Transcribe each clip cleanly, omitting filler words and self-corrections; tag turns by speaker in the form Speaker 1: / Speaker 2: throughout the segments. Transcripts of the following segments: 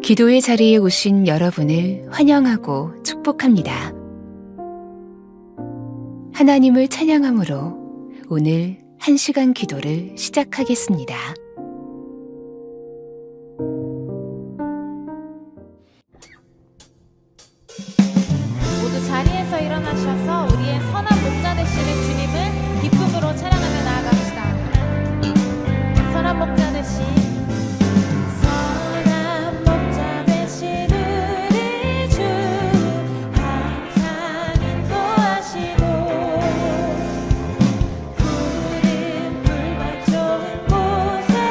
Speaker 1: 기도의 자리에 오신 여러분을 환영하고 축복합니다. 하나님을 찬양함으로 오늘 1시간 기도를 시작하겠습니다.
Speaker 2: 모두 자리에서 일어나셔서 우리의 선한 목자 되시는 주님을 기쁨으로 찬양하며 나아갑시다. 선한 목자 되신
Speaker 3: 곳에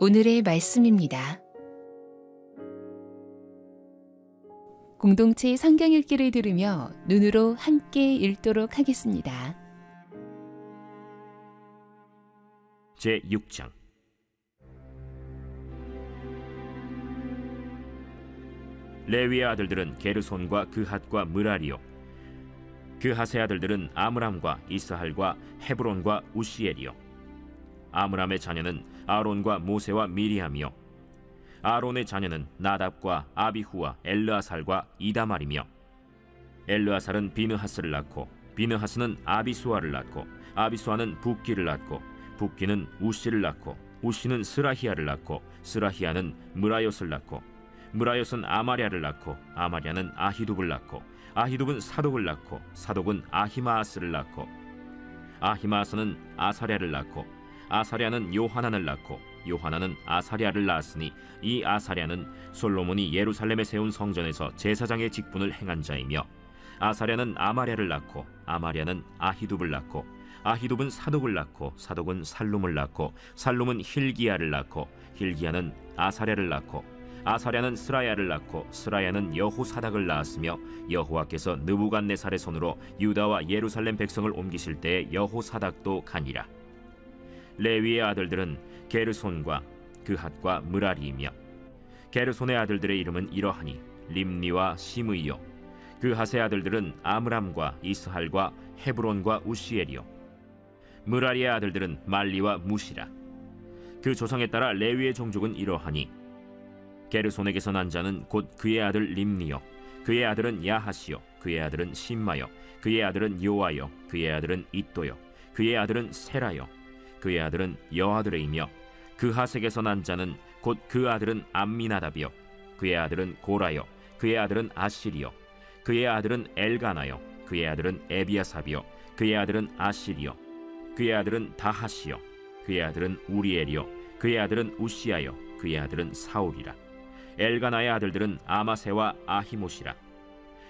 Speaker 1: 오늘의 말씀입니다. 공동체 성경 읽기를 들으며 눈으로 함께 읽도록 하겠습니다.
Speaker 3: 제6장 레위의 아들들은 게르손과 그핫과 므라리요, 그핫의 아들들은 아므람과 이스할과 헤브론과 우시엘이요. 아므람의 자녀는 아론과 모세와 미리암이요, 아론의 자녀는 나답과 아비후와 엘르아살과 이다말이며, 엘르아살은 비느하스를 낳고 비느하스는 아비수아를 낳고 아비수아는 붓기를 낳고 붓기는 우시를 낳고 우시는 스라히야를 낳고 스라히야는 므라요스를 낳고 므라요스는 아마랴를 낳고 아마랴는 아히둡을 낳고 아히둡은 사독을 낳고 사독은 아히마아스를 낳고 아히마아스는 아사랴를 낳고 아사랴는 요하난을 낳고 요하난은 아사랴를 낳았으니 이 아사랴는 솔로몬이 예루살렘에 세운 성전에서 제사장의 직분을 행한 자이며, 아사랴는 아마랴를 낳고 아마랴는 아히둡을 낳고 아히둡은 사독을 낳고 사독은 살룸을 낳고 살룸은 힐기야를 낳고 힐기야는 아사랴를 낳고 아사랴는 스라야를 낳고 스라야는 여호사닥을 낳았으며, 여호와께서 느부갓네살의 손으로 유다와 예루살렘 백성을 옮기실 때에 여호사닥도 가니라. 레위의 아들들은 게르손과 그핫과 므라리이며, 게르손의 아들들의 이름은 이러하니 림니와 시므이요, 그핫의 아들들은 아므람과 이스할과 헤브론과 우시엘이요, 므라리의 아들들은 말리와 무시라. 그 조상에 따라 레위의 종족은 이러하니 게르손에게서 난 자는 곧 그의 아들 림니요, 그의 아들은 야하시요, 그의 아들은 심마요, 그의 아들은 요아요, 그의 아들은 이또요, 그의 아들은 세라요, 그의 아들은 여아드레이며, 그핫에게서 난 자는 곧 그 아들은 암미나답이요, 그의 아들은 고라요, 그의 아들은 아실이요, 그의 아들은 엘가나요, 그의 아들은 에비아삽이요, 그의 아들은 아실이요, 그의 아들은 다하시요, 그의 아들은 우리엘이요, 그의 아들은 우시아요, 그의 아들은 사울이라. 엘가나의 아들들은 아마세와 아히모시라.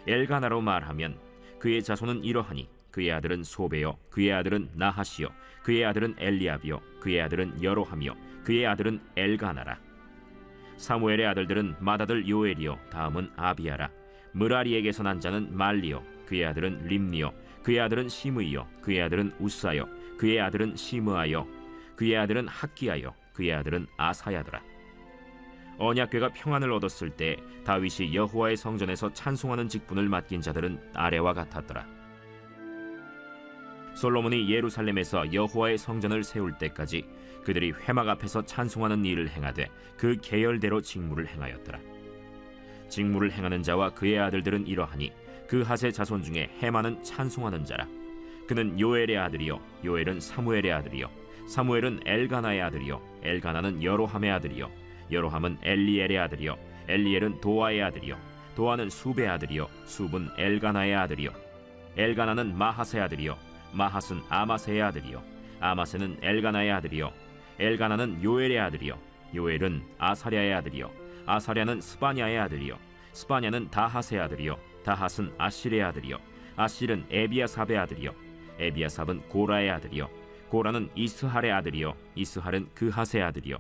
Speaker 3: 엘가나로 말하면 그의 자손은 이러하니 그의 아들은 소베요, 그의 아들은 나하시요, 그의 아들은 엘리압이요, 그의 아들은 여로함이요, 그의 아들은 엘가나라. 사무엘의 아들들은 맏아들 요엘이요, 다음은 아비야라. 므라리에게서 난 자는 말리요, 그의 아들은 림니요, 그의 아들은 시므이요, 그의 아들은 우사요, 그의 아들은 시므아요, 그의 아들은 학기야요, 그의 아들은 아사야더라. 언약궤가 평안을 얻었을 때 다윗이 여호와의 성전에서 찬송하는 직분을 맡긴 자들은 아래와 같았더라. 솔로몬이 예루살렘에서 여호와의 성전을 세울 때까지 그들이 회막 앞에서 찬송하는 일을 행하되 그 계열대로 직무를 행하였더라. 직무를 행하는 자와 그의 아들들은 이러하니 그핫의 자손 중에 헤만은 찬송하는 자라. 그는 요엘의 아들이요, 요엘은 사무엘의 아들이요, 사무엘은 엘가나의 아들이요, 엘가나는 여로함의 아들이요, 여로함은 엘리엘의 아들이요, 엘리엘은 도아의 아들이요, 도아는 숲의 아들이요, 숲은 엘가나의 아들이요, 엘가나는 마핫의 아들이요, 마핫은 아마세의 아들이요, 아마세는 엘가나의 아들이요, 엘가나는 요엘의 아들이요, 요엘은 아사랴의 아들이요, 아사랴는 스바냐의 아들이요, 스바냐는 다핫의 아들이요, 다핫은 아실의 아들이요, 아실은 에비아삽의 아들이요, 에비아삽은 고라의 아들이요, 고라는 이스할의 아들이요, 이스할은 그핫의 아들이요,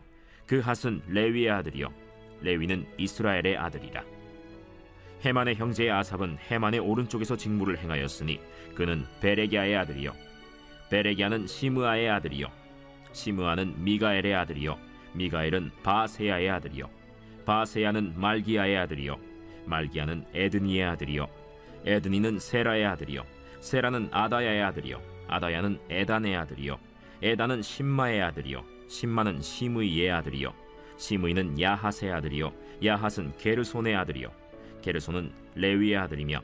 Speaker 3: 그핫은 레위의 아들이요, 레위는 이스라엘의 아들이라. 헤만의 형제 아삽은 헤만의 오른쪽에서 직무를 행하였으니 그는 베레기야의 아들이요, 베레기야는 시므아의 아들이요, 시므아는 미가엘의 아들이요, 미가엘은 바세야의 아들이요, 바세야는 말기야의 아들이요, 말기야는 에드니의 아들이요, 에드니는 세라의 아들이요, 세라는 아다야의 아들이요, 아다야는 에단의 아들이요, 에단은 심마의 아들이요, 심마는 시므이의 아들이요, 시므이는 야핫의 아들이요, 야핫은 게르손의 아들이요, 게르손은 레위의 아들이며,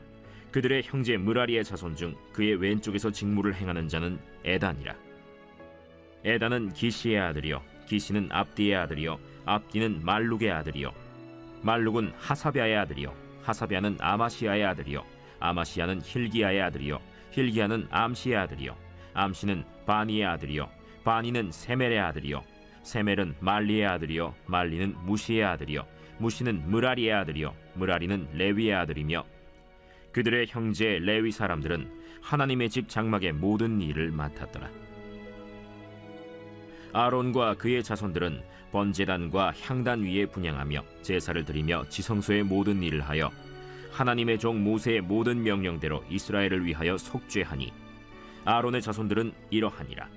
Speaker 3: 그들의 형제 므라리의 자손 중 그의 왼쪽에서 직무를 행하는 자는 에단이라. 에단은 기시의 아들이요, 기시는 압디의 아들이요, 압디는 말룩의 아들이요, 말룩은 하사비아의 아들이요, 하사비아는 아마시아의 아들이요, 아마시아는 힐기야의 아들이요, 힐기야는 암시의 아들이요, 암시는 바니의 아들이요, 바니는 세멜의 아들이요, 세멜은 말리의 아들이요, 말리는 무시의 아들이요, 무시는 므라리의 아들이요, 므라리는 레위의 아들이며, 그들의 형제 레위 사람들은 하나님의 집 장막의 모든 일을 맡았더라. 아론과 그의 자손들은 번제단과 향단 위에 분향하며 제사를 드리며 지성소의 모든 일을 하여 하나님의 종 모세의 모든 명령대로 이스라엘을 위하여 속죄하니 아론의 자손들은 이러하니라.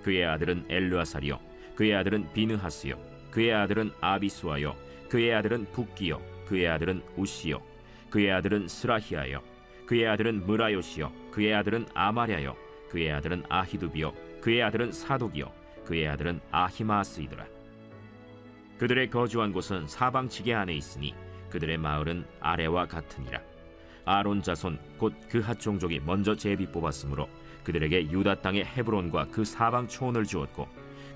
Speaker 3: 그의 아들은 엘르아살이요 그의 아들은 비느하스요 그의 아들은 아비수아요 그의 아들은 붓기요 그의 아들은 우시요 그의 아들은 스라히아요 그의 아들은 무라요시요 그의 아들은 아마랴요 그의 아들은 아히두비요 그의 아들은 사독이요 그의 아들은 아히마스이더라. 그들의 거주한 곳은 사방지게 안에 있으니 그들의 마을은 아래와 같으니라. 아론 자손 곧 그핫 종족이 먼저 제비 뽑았으므로 그들에게 유다 땅의 헤브론과 그 사방 초원을 주었고,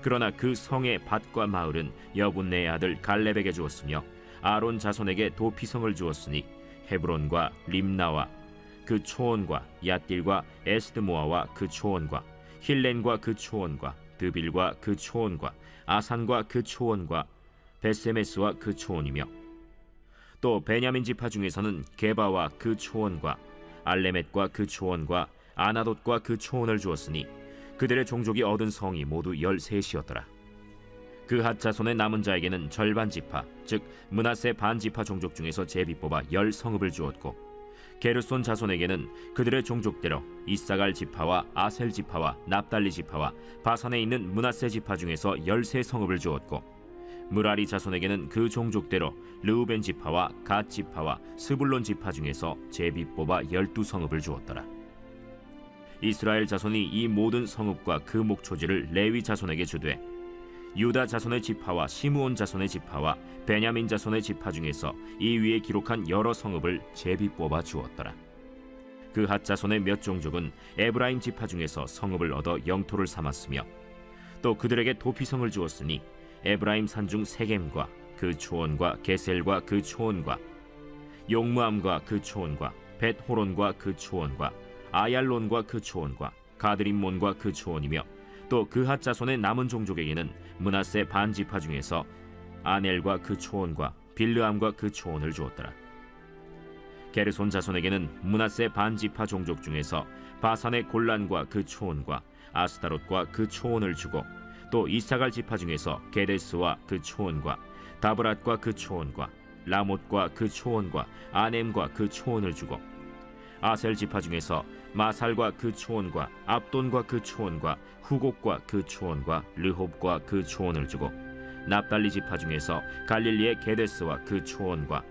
Speaker 3: 그러나 그 성의 밭과 마을은 여분네의 아들 갈렙에게 주었으며 아론 자손에게 도피성을 주었으니 헤브론과 림나와 그 초원과 얏딜과 에스드모아와 그 초원과 힐렌과 그 초원과 드빌과 그 초원과 아산과 그 초원과 베세메스와 그 초원이며, 또 베냐민 지파 중에서는 게바와 그 초원과 알레멧과 그 초원과 아나돗과 그 초원을 주었으니 그들의 종족이 얻은 성이 모두 13이었더라. 그핫 자손의 남은 자에게는 절반 지파, 즉 므낫세 반 지파 종족 중에서 제비 뽑아 10성읍을 주었고, 게르손 자손에게는 그들의 종족대로 이사갈 지파와 아셀 지파와 납달리 지파와 바산에 있는 므낫세 지파 중에서 13성읍을 주었고, 무라리 자손에게는 그 종족대로 르우벤 지파와 갓 지파와 스불론 지파 중에서 제비 뽑아 12성읍을 주었더라. 이스라엘 자손이 이 모든 성읍과 그 목초지를 레위 자손에게 주되, 유다 자손의 지파와 시므온 자손의 지파와 베냐민 자손의 지파 중에서 이 위에 기록한 여러 성읍을 제비 뽑아 주었더라. 그핫 자손의 몇 종족은 에브라임 지파 중에서 성읍을 얻어 영토를 삼았으며, 또 그들에게 도피성을 주었으니 에브라임 산중 세겜과 그 초원과 게셀과 그 초원과 용무암과 그 초원과 벳호론과 그 초원과 아얄론과 그 초원과 가드림몬과 그 초원이며, 또 그핫 자손의 남은 종족에게는 므낫세 반 지파 중에서 아넬과 그 초원과 빌르암과 그 초원을 주었더라. 게르손 자손에게는 므낫세 반 지파 종족 중에서 바산의 골란과 그 초원과 아스타롯과 그 초원을 주고, 또 이사갈 지파 중에서 게데스와 그 초원과 다브랏과 그 초원과 라못과 그 초원과 아넴과 그 초원을 주고, 아셀 지파 중에서 마살과 그 초원과 압돈과 그 초원과 후곡과 그 초원과 르홉과 그 초원을 주고, 납달리 지파 중에서 갈릴리의 게데스와 그 초원과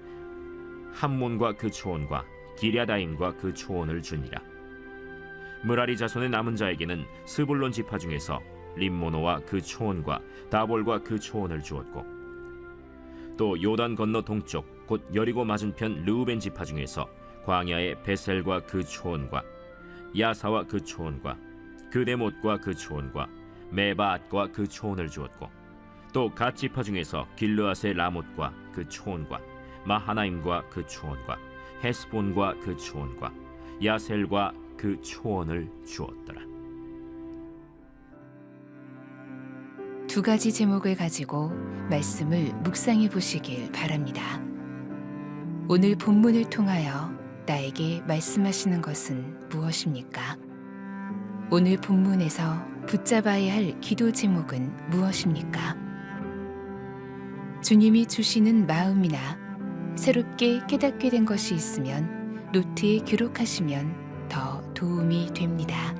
Speaker 3: 함몬과 그 초원과 기랴다임과 그 초원을 주니라. 무라리 자손의 남은 자에게는 스불론 지파 중에서 림모노와 그 초원과 다볼과 그 초원을 주었고, 또 요단 건너 동쪽 곧 여리고 맞은편 르우벤 지파 중에서 광야의 베셀과 그 초원과 야사와 그 초원과 그데못과 그 초원과 메바앗과 그 초원을 주었고, 또 갓 지파 중에서 길르앗의 라못과 그 초원과 마하나임과 그 초원과 헤스본과 그 초원과 야셀과 그 초원을 주었더라.
Speaker 1: 두 가지 제목을 가지고 말씀을 묵상해 보시길 바랍니다. 오늘 본문을 통하여 나에게 말씀하시는 것은 무엇입니까? 오늘 본문에서 붙잡아야 할 기도 제목은 무엇입니까? 주님이 주시는 마음이나 새롭게 깨닫게 된 것이 있으면 노트에 기록하시면 더 도움이 됩니다.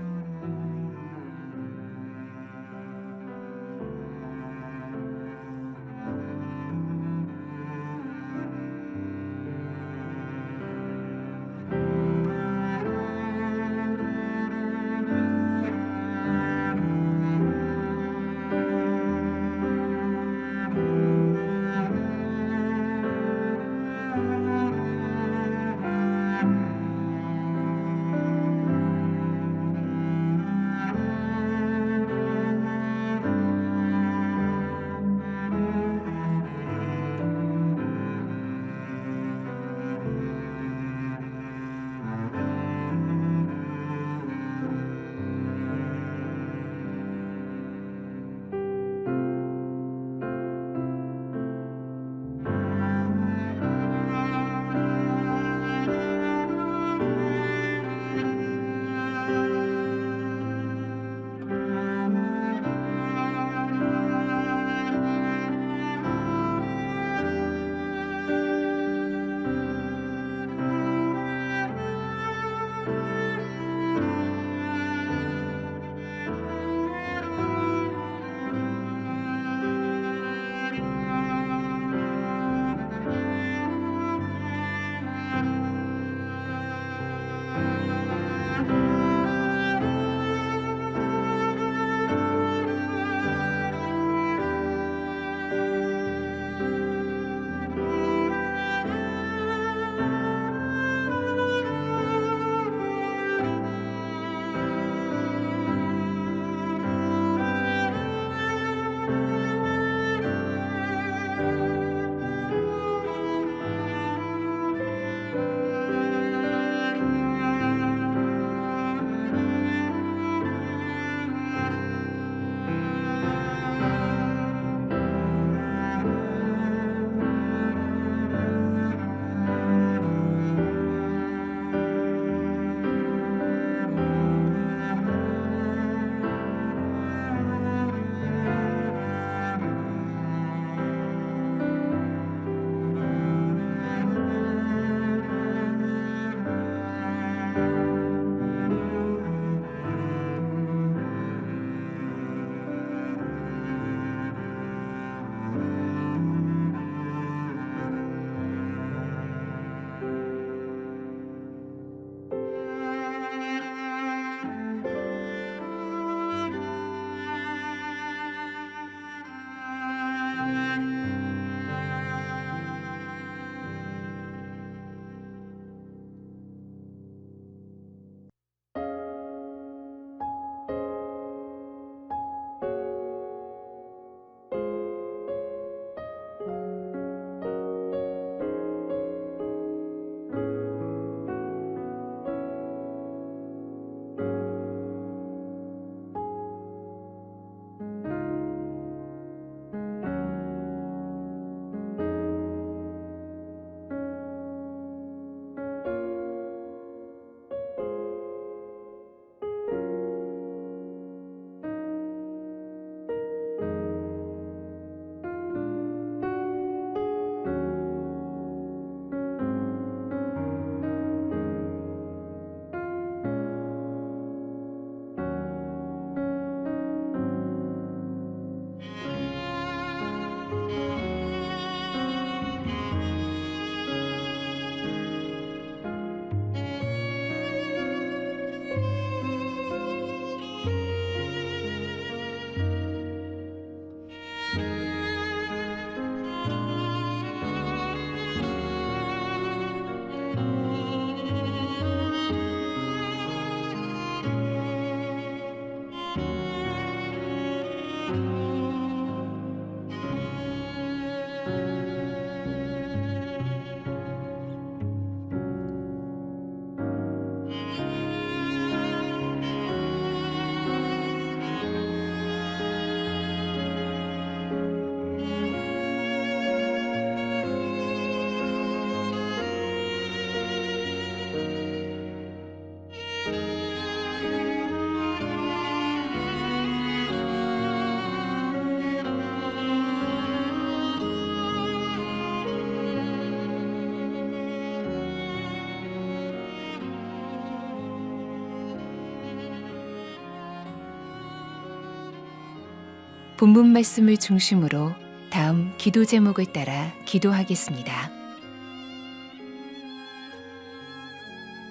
Speaker 1: 본문 말씀을 중심으로 다음 기도 제목을 따라 기도하겠습니다.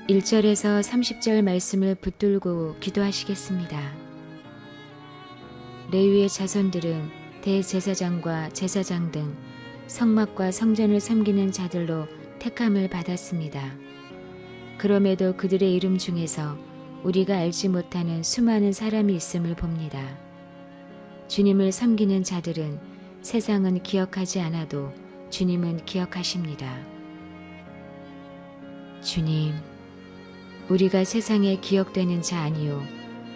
Speaker 4: 1절에서 30절 말씀을 붙들고 기도하시겠습니다. 레위의 자손들은 대제사장과 제사장 등 성막과 성전을 섬기는 자들로 택함을 받았습니다. 그럼에도 그들의 이름 중에서 우리가 알지 못하는 수많은 사람이 있음을 봅니다. 주님을 섬기는 자들은 세상은 기억하지 않아도 주님은 기억하십니다. 주님, 우리가 세상에 기억되는 자 아니요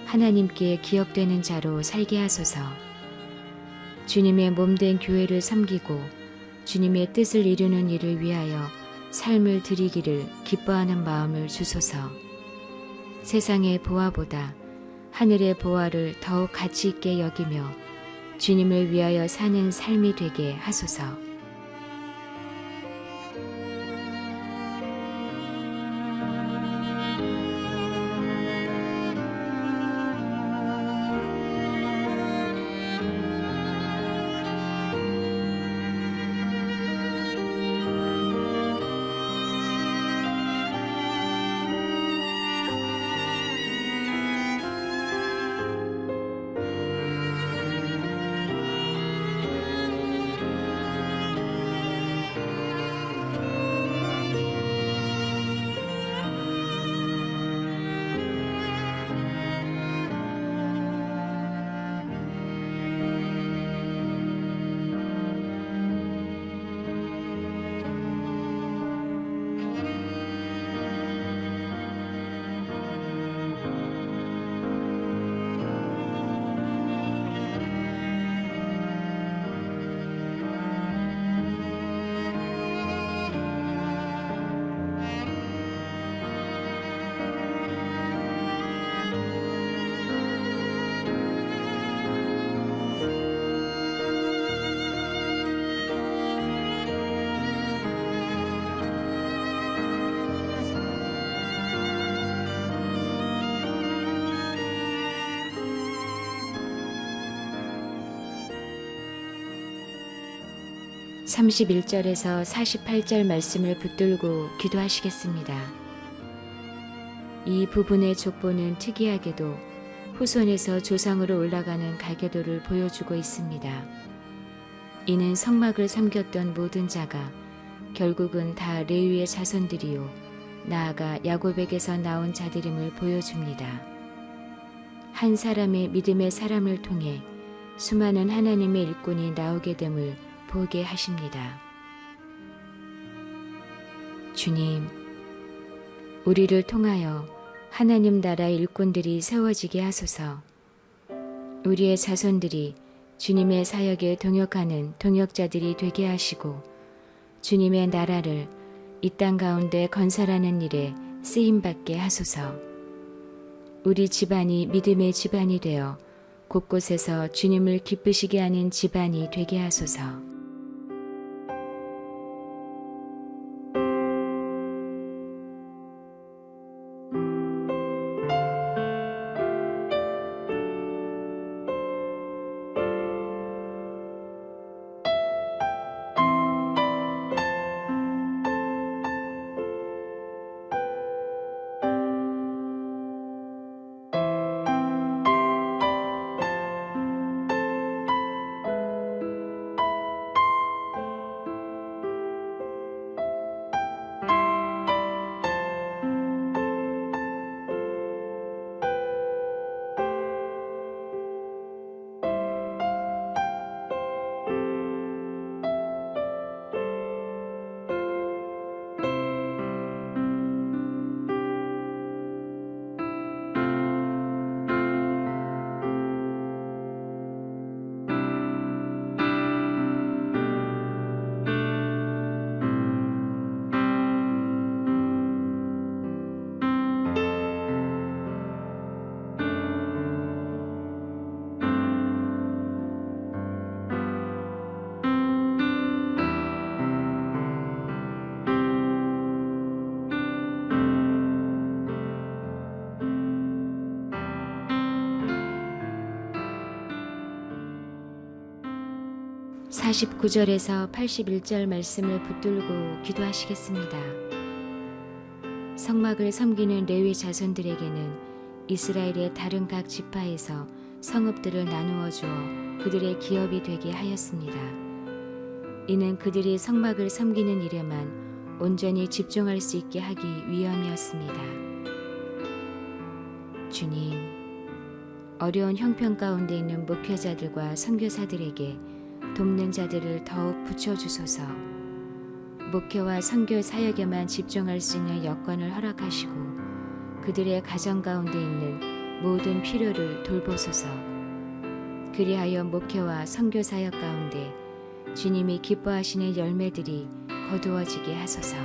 Speaker 4: 하나님께 기억되는 자로 살게 하소서. 주님의 몸된 교회를 섬기고 주님의 뜻을 이루는 일을 위하여 삶을 드리기를 기뻐하는 마음을 주소서. 세상의 보화보다 하늘의 보화를 더욱 가치 있게 여기며 주님을 위하여 사는 삶이 되게 하소서. (31절에서 48절) 말씀을 붙들고 기도하시겠습니다. 이 부분의 족보는 특이하게도 후손에서 조상으로 올라가는 가계도를 보여주고 있습니다. 이는 성막을 섬겼던 모든 자가 결국은 다 레위의 자손들이요 나아가 야곱에게서 나온 자들임을 보여줍니다. 한 사람의 믿음의 사람을 통해 수많은 하나님의 일꾼이 나오게 됨을 보게 하십니다. 주님, 우리를 통하여 하나님 나라의 일꾼들이 세워지게 하소서. 우리의 자손들이 주님의 사역에 동역하는 동역자들이 되게 하시고 주님의 나라를 이 땅 가운데 건설하는 일에 쓰임받게 하소서. 우리 집안이 믿음의 집안이 되어 곳곳에서 주님을 기쁘시게 하는 집안이 되게 하소서. 49절에서 81절 말씀을 붙들고 기도하시겠습니다. 성막을 섬기는 레위 자손들에게는 이스라엘의 다른 각 지파에서 성읍들을 나누어 주어 그들의 기업이 되게 하였습니다. 이는 그들이 성막을 섬기는 일에만 온전히 집중할 수 있게 하기 위함이었습니다. 주님, 어려운 형편 가운데 있는 목회자들과 선교사들에게 돕는 자들을 더욱 붙여주소서. 목회와 선교 사역에만 집중할 수 있는 여건을 허락하시고 그들의 가정 가운데 있는 모든 필요를 돌보소서. 그리하여 목회와 선교 사역 가운데 주님이 기뻐하시는 열매들이 거두어지게 하소서.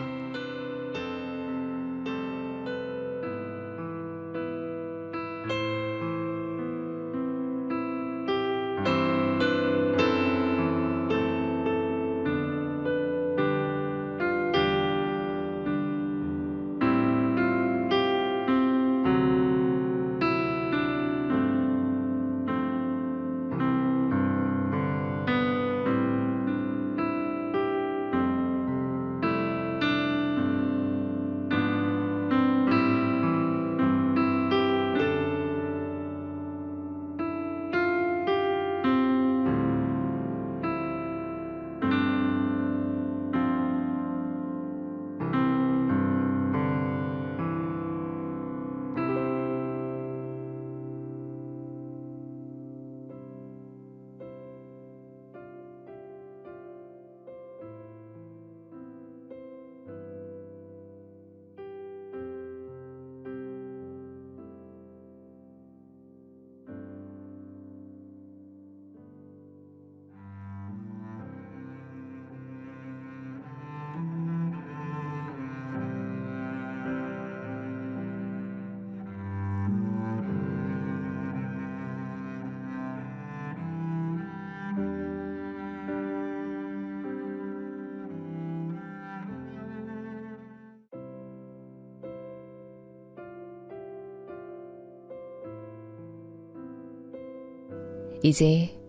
Speaker 1: 이제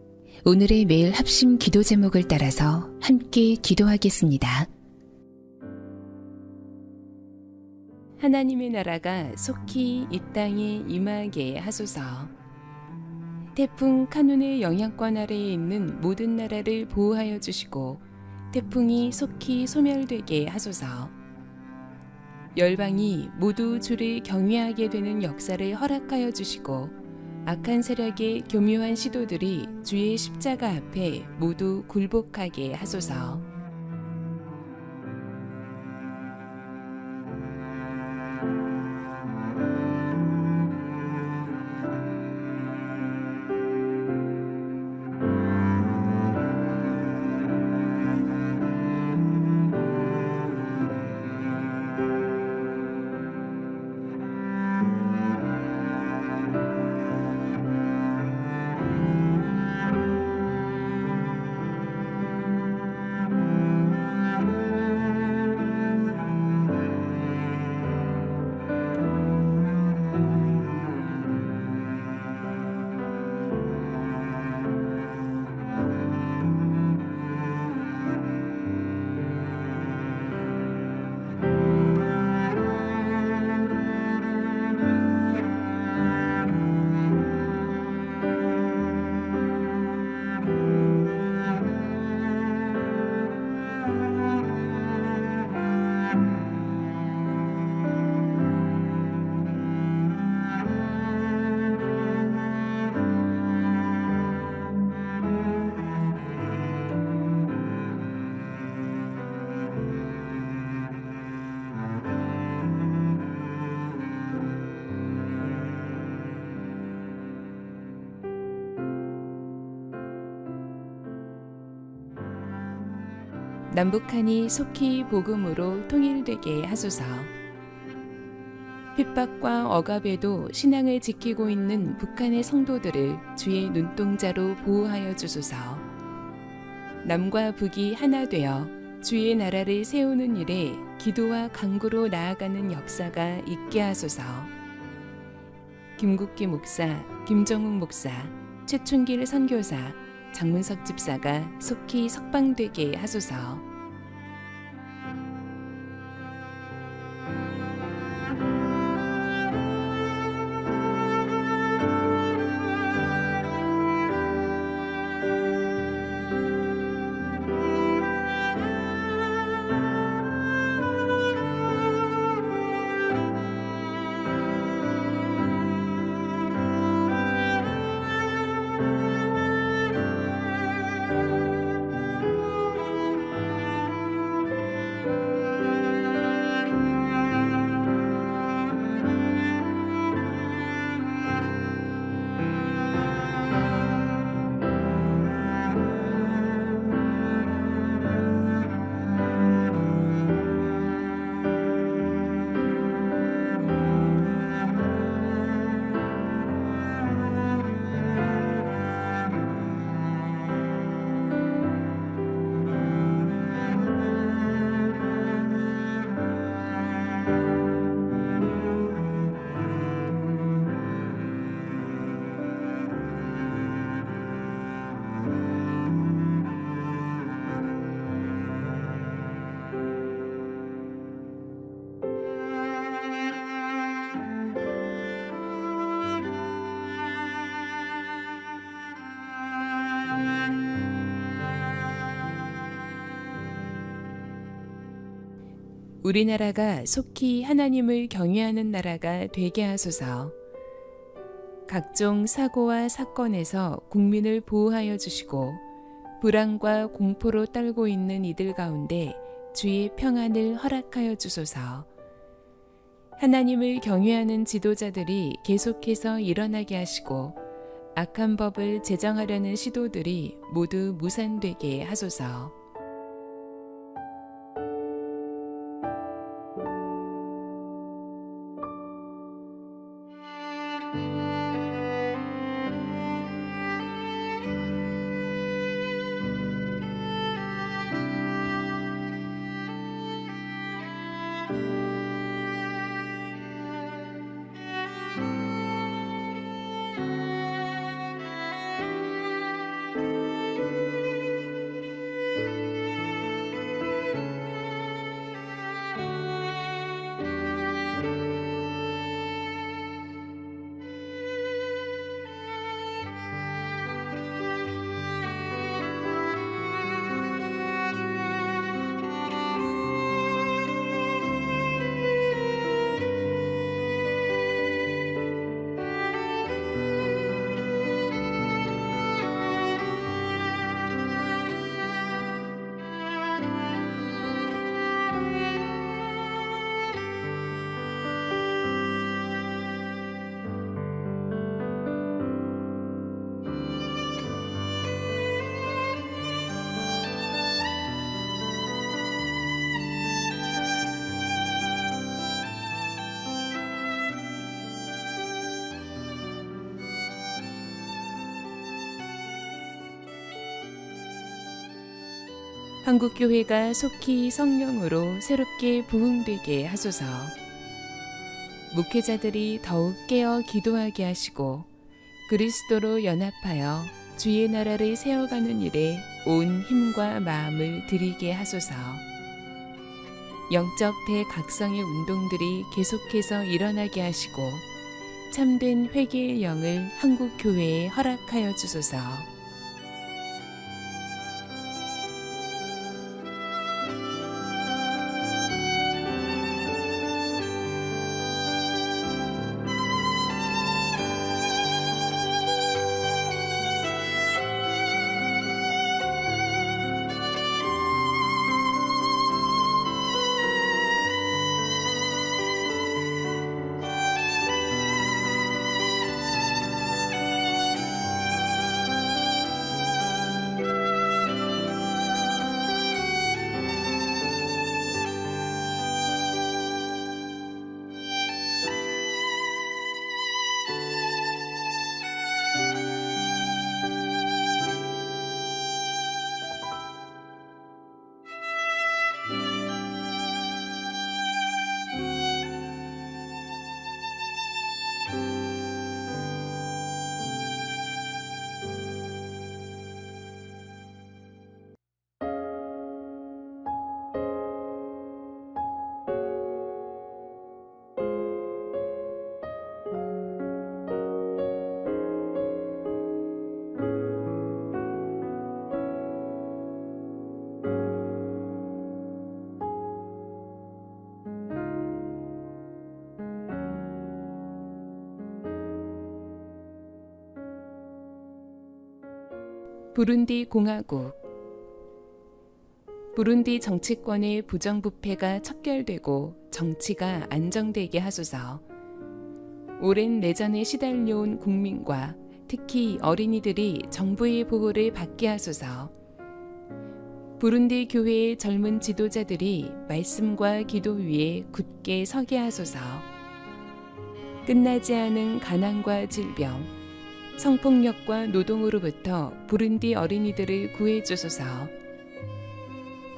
Speaker 1: 오늘의 매일 합심 기도 제목을 따라서 함께 기도하겠습니다. 하나님의 나라가 속히 이 땅에 임하게 하소서. 태풍 카눈의 영향권 아래에 있는 모든 나라를 보호하여 주시고 태풍이 속히 소멸되게 하소서. 열방이 모두 주를 경외하게 되는 역사를 허락하여 주시고 악한 세력의 교묘한 시도들이 주의 십자가 앞에 모두 굴복하게 하소서. 남북한이 속히 복음으로 통일되게 하소서. 핍박과 억압에도 신앙을 지키고 있는 북한의 성도들을 주의 눈동자로 보호하여 주소서. 남과 북이 하나 되어 주의 나라를 세우는 일에 기도와 간구로 나아가는 역사가 있게 하소서. 김국기 목사, 김정욱 목사, 최춘길 선교사, 장문석 집사가 속히 석방되게 하소서. 우리나라가 속히 하나님을 경외하는 나라가 되게 하소서. 각종 사고와 사건에서 국민을 보호하여 주시고 불안과 공포로 떨고 있는 이들 가운데 주의 평안을 허락하여 주소서. 하나님을 경외하는 지도자들이 계속해서 일어나게 하시고 악한 법을 제정하려는 시도들이 모두 무산되게 하소서. 한국교회가 속히 성령으로 새롭게 부흥되게 하소서. 목회자들이 더욱 깨어 기도하게 하시고 그리스도로 연합하여 주의 나라를 세워가는 일에 온 힘과 마음을 들이게 하소서. 영적 대각성의 운동들이 계속해서 일어나게 하시고 참된 회개의 영을 한국교회에 허락하여 주소서. 부룬디 공화국. 부룬디 정치권의 부정부패가 척결되고 정치가 안정되게 하소서. 오랜 내전에 시달려온 국민과 특히 어린이들이 정부의 보호를 받게 하소서. 부룬디 교회의 젊은 지도자들이 말씀과 기도 위에 굳게 서게 하소서. 끝나지 않은 가난과 질병, 성폭력과 노동으로부터 부룬디 어린이들을 구해 주소서.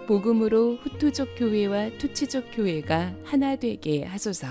Speaker 1: 복음으로 후투족 교회와 투치족 교회가 하나 되게 하소서.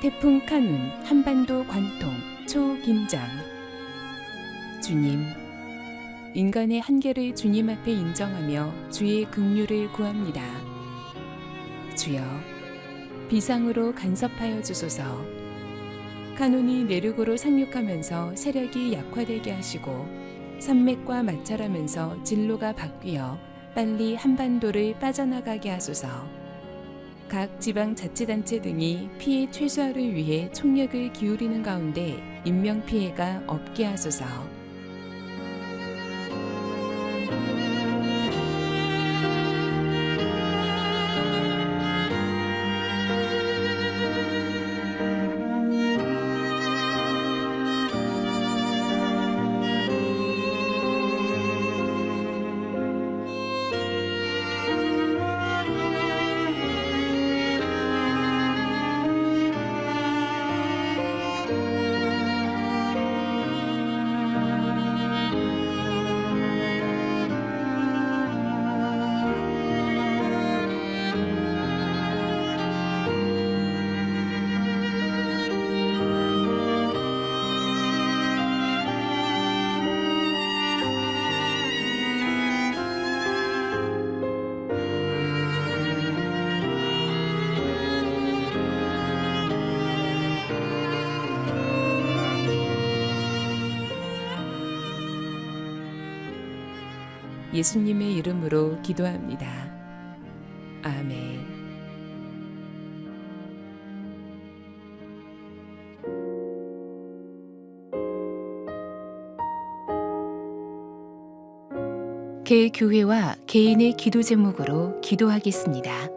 Speaker 1: 태풍 카눈 한반도 관통 초긴장. 주님, 인간의 한계를 주님 앞에 인정하며 주의 긍휼을 구합니다. 주여, 비상으로 간섭하여 주소서. 카눈이 내륙으로 상륙하면서 세력이 약화되게 하시고 산맥과 마찰하면서 진로가 바뀌어 빨리 한반도를 빠져나가게 하소서. 각 지방자치단체 등이 피해 최소화를 위해 총력을 기울이는 가운데 인명피해가 없게 하소서. 예수님의 이름으로 기도합니다. 아멘. 개교회와 개인의 기도 제목으로 기도하겠습니다.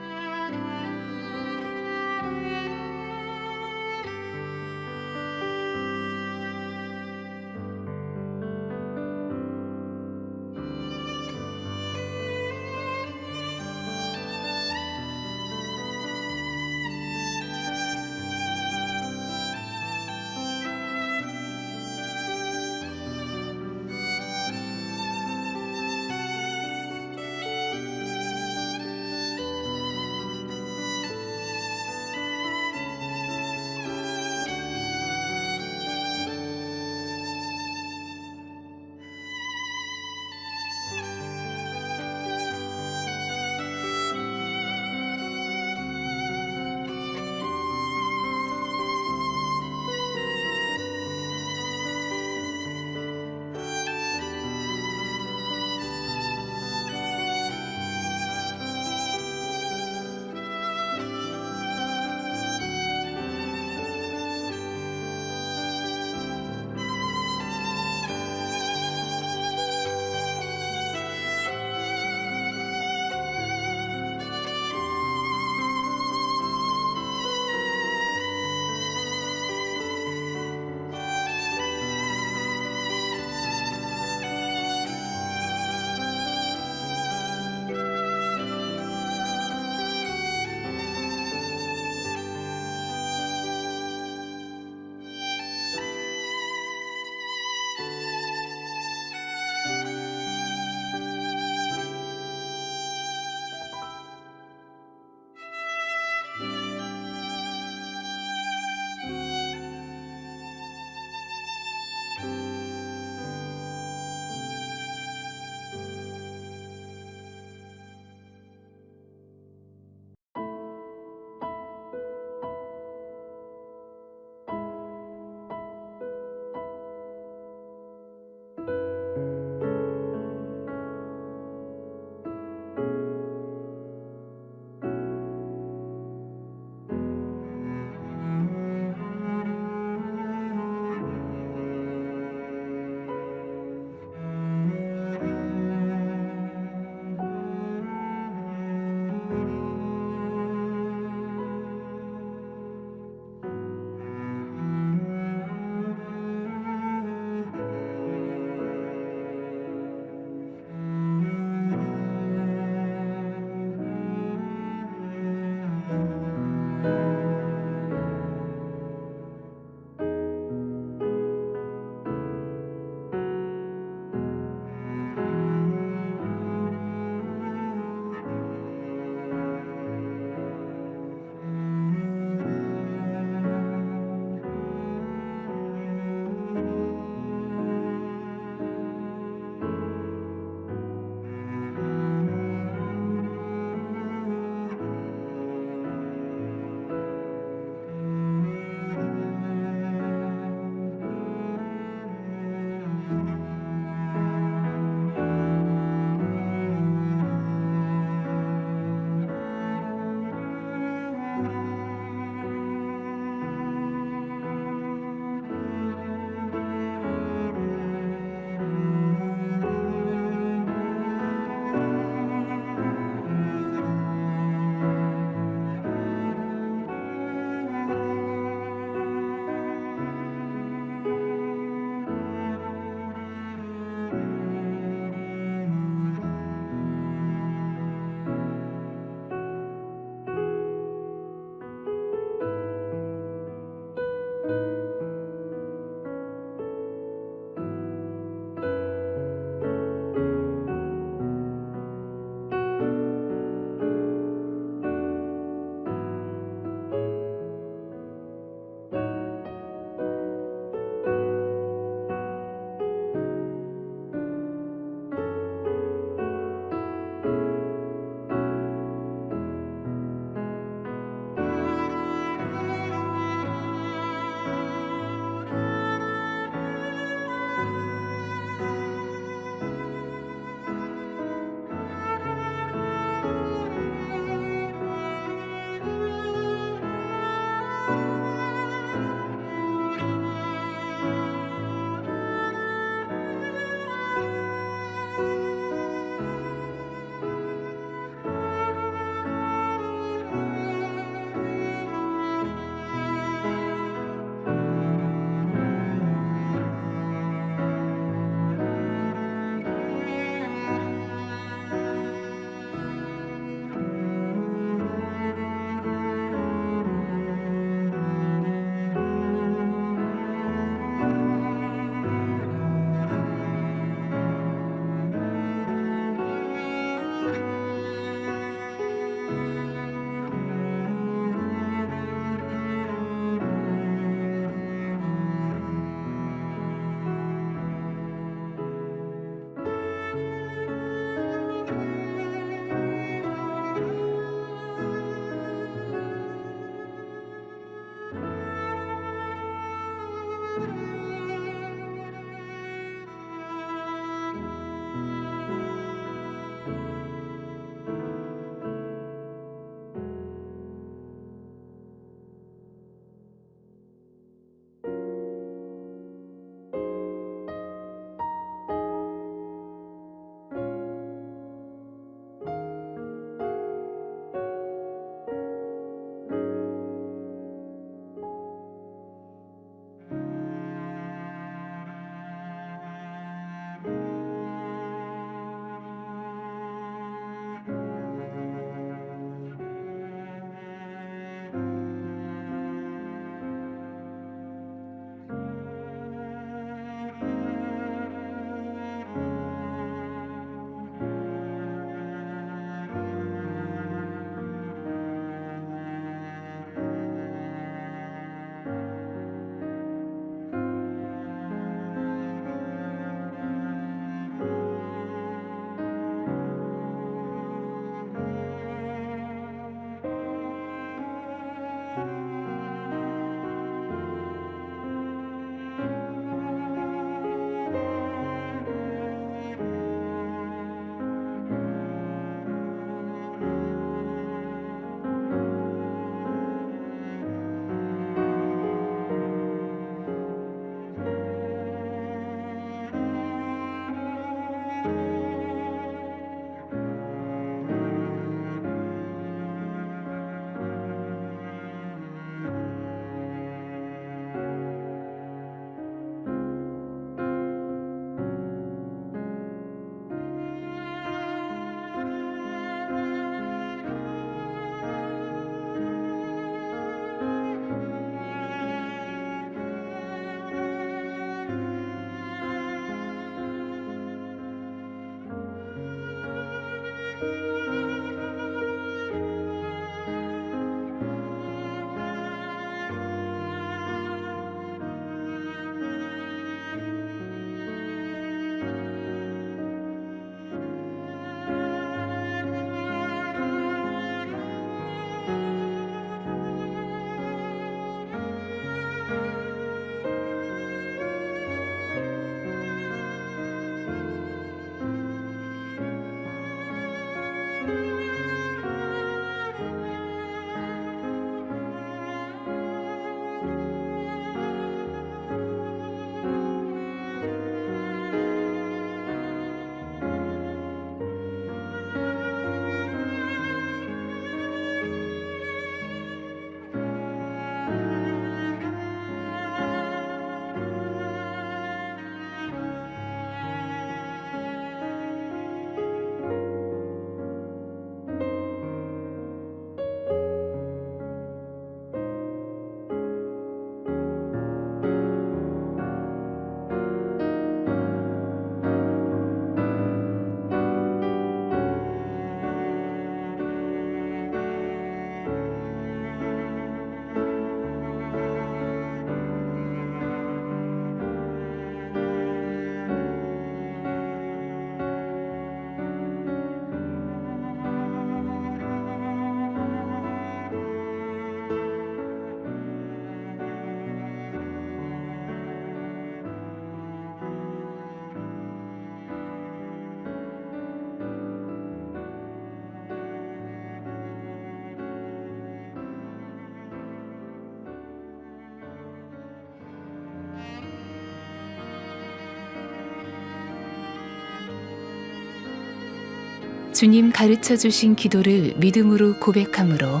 Speaker 1: 주님 가르쳐 주신 기도를 믿음으로 고백함으로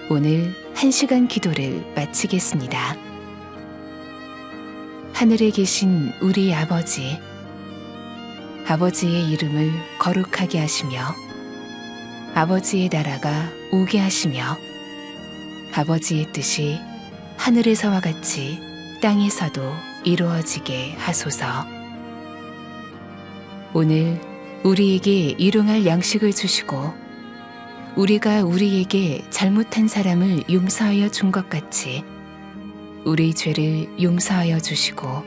Speaker 1: 오늘 1시간 기도를 마치겠습니다. 하늘에 계신 우리 아버지, 아버지의 이름을 거룩하게 하시며 아버지의 나라가 오게 하시며 아버지의 뜻이 하늘에서와 같이 땅에서도 이루어지게 하소서. 오늘 우리에게 일용할 양식을 주시고 우리가 우리에게 잘못한 사람을 용서하여 준 것 같이 우리 죄를 용서하여 주시고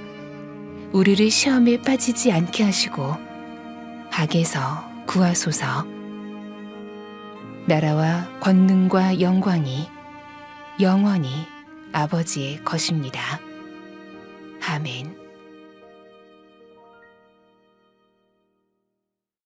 Speaker 1: 우리를 시험에 빠지지 않게 하시고 악에서 구하소서. 나라와 권능과 영광이 영원히 아버지의 것입니다. 아멘.